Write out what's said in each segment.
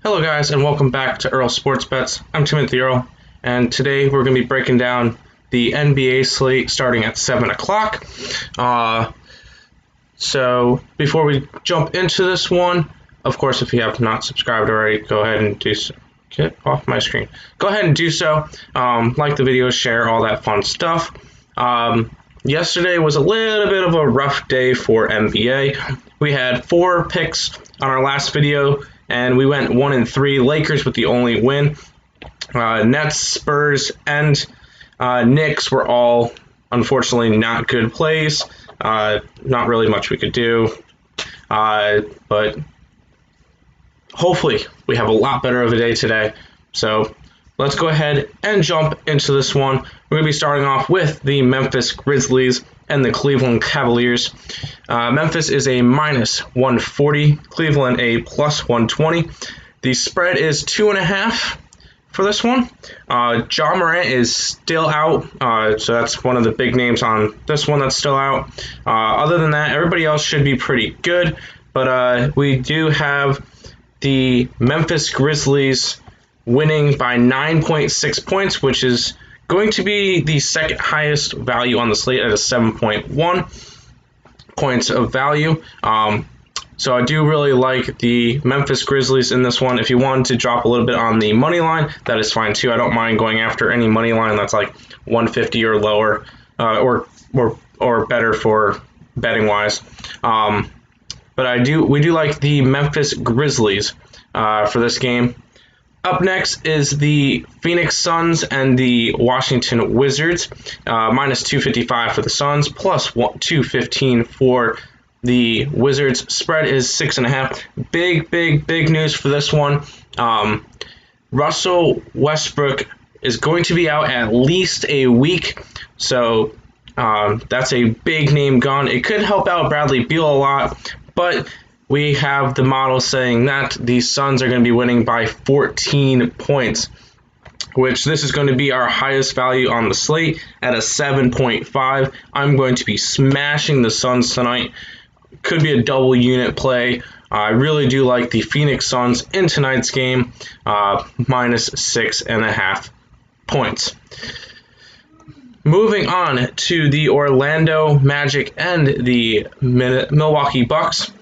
Hello guys, and welcome back to Earl Sports Bets. I'm Timothy Earl, and today we're going to be breaking down the NBA slate starting at 7 o'clock. So before we jump into this one, of course, if you have not subscribed already, go ahead and do so. Get off my screen. Go ahead and do so. Like the video, share, all that fun stuff. Yesterday was a little bit of a rough day for NBA. We had 4 picks on our last video, and we went 1-3. Lakers with the only win. Nets, Spurs, and Knicks were all, unfortunately, not good plays. Not really much we could do. But hopefully we have a lot better of a day today. So let's go ahead and jump into this one. We're going to be starting off with the Memphis Grizzlies and the Cleveland Cavaliers. Memphis is a -140, Cleveland a +120. The spread is 2.5 for this one. Ja Morant is still out, so that's one of the big names on this one that's still out. Other than that, everybody else should be pretty good, but we do have the Memphis Grizzlies winning by 9.6 points, which is going to be the second highest value on the slate at a 7.1 points of value. So I do really like the Memphis Grizzlies in this one. If you wanted to drop a little bit on the money line, that is fine too. I don't mind going after any money line that's like 150 or lower, or better for betting wise. But we do like the Memphis Grizzlies for this game. Up next is the Phoenix Suns and the Washington Wizards. -255 for the Suns, +215 for the Wizards. Spread is 6.5. Big news for this one. Russell Westbrook is going to be out at least a week, so that's a big name gone. It could help out Bradley Beal a lot, but we have the model saying that the Suns are going to be winning by 14 points, which this is going to be our highest value on the slate at a 7.5. I'm going to be smashing the Suns tonight. Could be a double unit play. I really do like the Phoenix Suns in tonight's game, -6.5 points. Moving on to the Orlando Magic and the Milwaukee Bucks.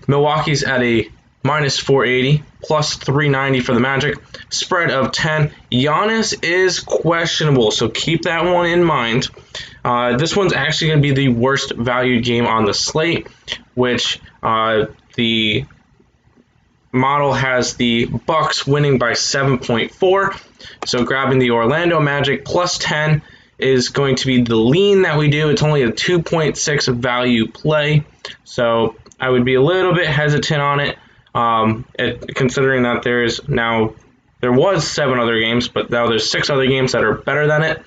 Milwaukee's at a -480, +390 for the Magic. Spread of 10. Giannis is questionable, so keep that one in mind. This one's actually going to be the worst valued game on the slate, which the model has the Bucks winning by 7.4. So grabbing the Orlando Magic +10 is going to be the lean that we do. It's only a 2.6 value play, so I would be a little bit hesitant on it, considering that there was 7 other games, but now there's 6 other games that are better than it.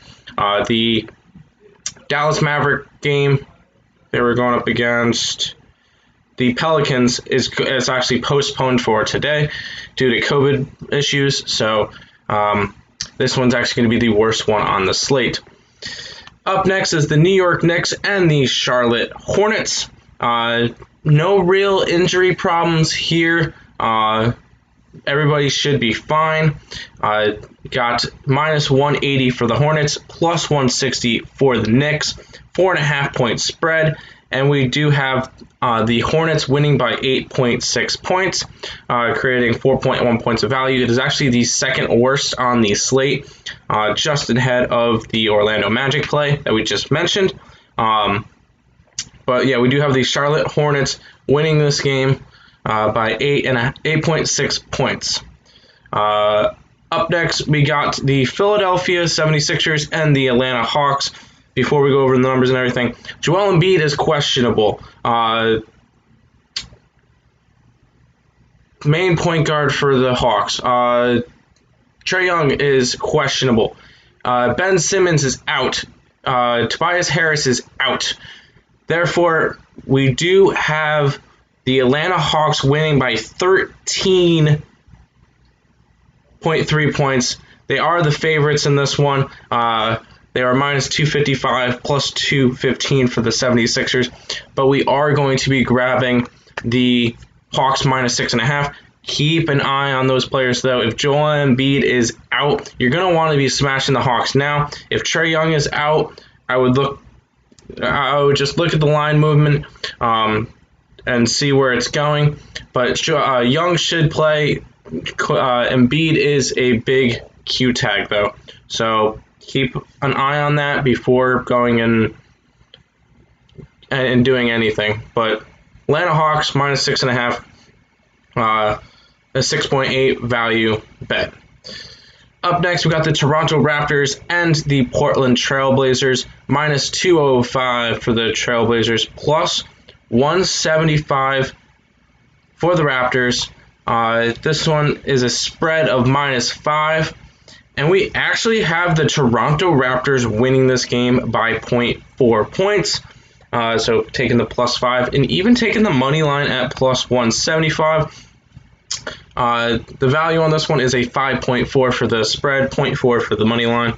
The Dallas Maverick game they were going up against the Pelicans is actually postponed for today due to COVID issues, so this one's actually going to be the worst one on the slate. Up next is the New York Knicks and the Charlotte Hornets. No real injury problems here. Everybody should be fine. Got -180 for the Hornets, +160 for the Knicks, 4.5 point spread, and we do have the Hornets winning by 8.6 points, creating 4.1 points of value. It is actually the second worst on the slate, just ahead of the Orlando Magic play that we just mentioned. But yeah, we do have the Charlotte Hornets winning this game by 8.6 points. Up next, we got the Philadelphia 76ers and the Atlanta Hawks. Before we go over the numbers and everything, Joel Embiid is questionable. Main point guard for the Hawks. Trae Young is questionable. Ben Simmons is out. Tobias Harris is out. Therefore, we do have the Atlanta Hawks winning by 13.3 points. They are the favorites in this one. They are -255, +215 for the 76ers. But we are going to be grabbing the Hawks -6.5. Keep an eye on those players, though. If Joel Embiid is out, you're going to want to be smashing the Hawks now. If Trae Young is out, I would just look at the line movement and see where it's going. But Young should play. Embiid is a big Q tag, though. So keep an eye on that before going in and doing anything. But Atlanta Hawks minus 6.5, a 6.8 value bet. Up next, we got the Toronto Raptors and the Portland Trailblazers, minus 205 for the Trailblazers, plus 175 for the Raptors. This one is a spread of minus 5, and we actually have the Toronto Raptors winning this game by 0.4 points. So taking the plus 5 and even taking the money line at plus 175. The value on this one is a 5.4 for the spread, 0.4 for the money line.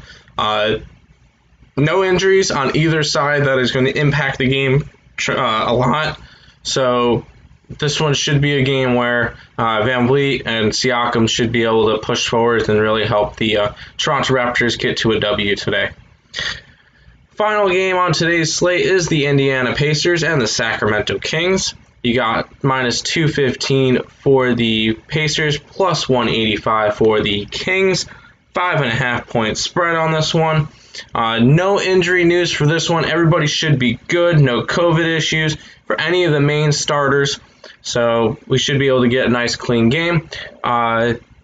No injuries on either side. That is going to impact the game a lot. So this one should be a game where Van Vliet and Siakam should be able to push forward and really help the Toronto Raptors get to a W today. Final game on today's slate is the Indiana Pacers and the Sacramento Kings. You got minus 215 for the Pacers, plus 185 for the Kings. 5.5 point spread on this one. No injury news for this one. Everybody should be good. No COVID issues for any of the main starters. So we should be able to get a nice clean game.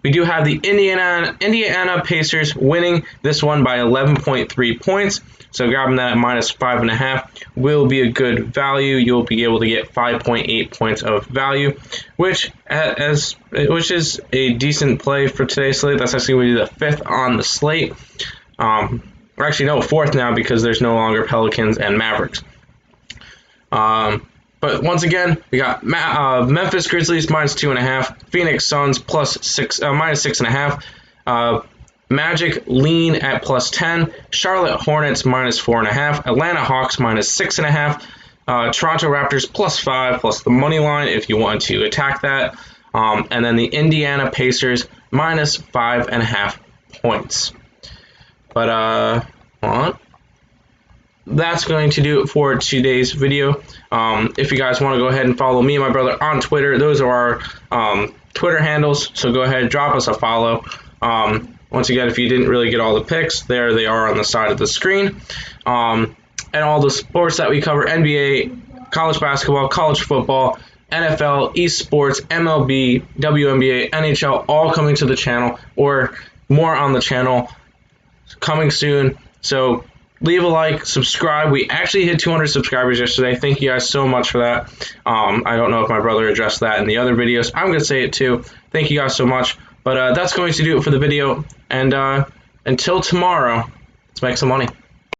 We do have the Indiana Pacers winning this one by 11.3 points. So grabbing that at minus 5.5 will be a good value. You'll be able to get 5.8 points of value, which is a decent play for today's slate. That's actually going to be the fifth on the slate. Fourth now because there's no longer Pelicans and Mavericks. But once again, we got Memphis Grizzlies minus 2.5, Phoenix Suns minus 6.5. Magic lean at plus 10, Charlotte Hornets minus 4.5, Atlanta Hawks minus 6.5, Toronto Raptors plus 5 plus the money line if you want to attack that, and then the Indiana Pacers minus 5.5 points. But that's going to do it for today's video. If you guys want to go ahead and follow me and my brother on Twitter, those are our Twitter handles, so go ahead and drop us a follow. Once again, if you didn't really get all the picks, there they are on the side of the screen. And all the sports that we cover, NBA, college basketball, college football, NFL, esports, MLB, WNBA, NHL, all coming to the channel, or more on the channel coming soon. So leave a like, subscribe. We actually hit 200 subscribers yesterday. Thank you guys so much for that. I don't know if my brother addressed that in the other videos. I'm going to say it too. Thank you guys so much. But that's going to do it for the video. And until tomorrow, let's make some money.